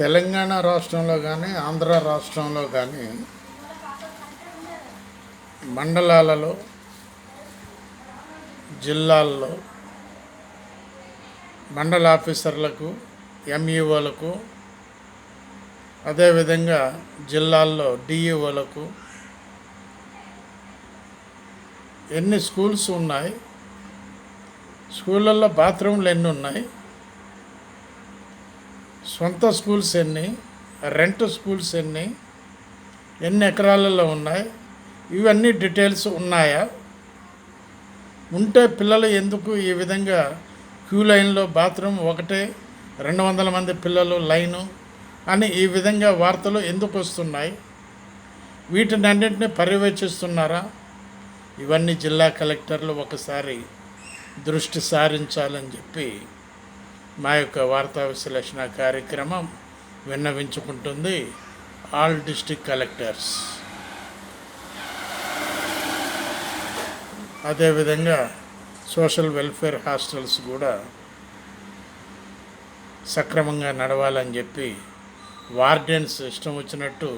తెలంగాణ రాష్ట్రంలో కానీ ఆంధ్ర రాష్ట్రంలో కానీ మండలాలలో జిల్లాల్లో మండల ఆఫీసర్లకు ఎంఈఓలకు అదేవిధంగా జిల్లాల్లో డిఈఓలకు ఎన్ని స్కూల్స్ ఉన్నాయి, స్కూళ్ళల్లో బాత్రూమ్లు ఎన్ని ఉన్నాయి, సొంత స్కూల్స్ ఎన్ని, రెంట్ స్కూల్స్ ఎన్ని ఎకరాలలో ఉన్నాయి, ఇవన్నీ డీటెయిల్స్ ఉన్నాయా? ఉంటే పిల్లలు ఎందుకు ఈ విధంగా క్యూ లైన్లో బాత్రూమ్ ఒకటే 200 మంది పిల్లలు లైను అని ఈ విధంగా వార్తలు ఎందుకు వస్తున్నాయి? వీటిని అన్నింటినీ పర్యవేక్షిస్తున్నారా? ఇవన్నీ జిల్లా కలెక్టర్లు ఒకసారి దృష్టి సారించాలని చెప్పి మా యొక్క వార్తా విశ్లేషణ కార్యక్రమం విన్నవించుకుంటుంది. ఆల్ డిస్ట్రిక్ట్ కలెక్టర్స్ అదేవిధంగా సోషల్ వెల్ఫేర్ హాస్టల్స్ కూడా సక్రమంగా నడవాలని చెప్పి వార్డెన్స్ ఇష్టం వచ్చినట్టు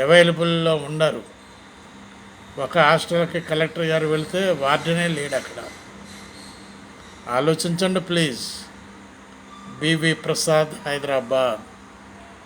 అవైలబుల్లో ఉండరు. ఒక హాస్టల్కి కలెక్టర్ గారు వెళితే వార్డెనే లేడు అక్కడ. ఆలోచించండి ప్లీజ్. బివి ప్రసాద్, హైదరాబాద్.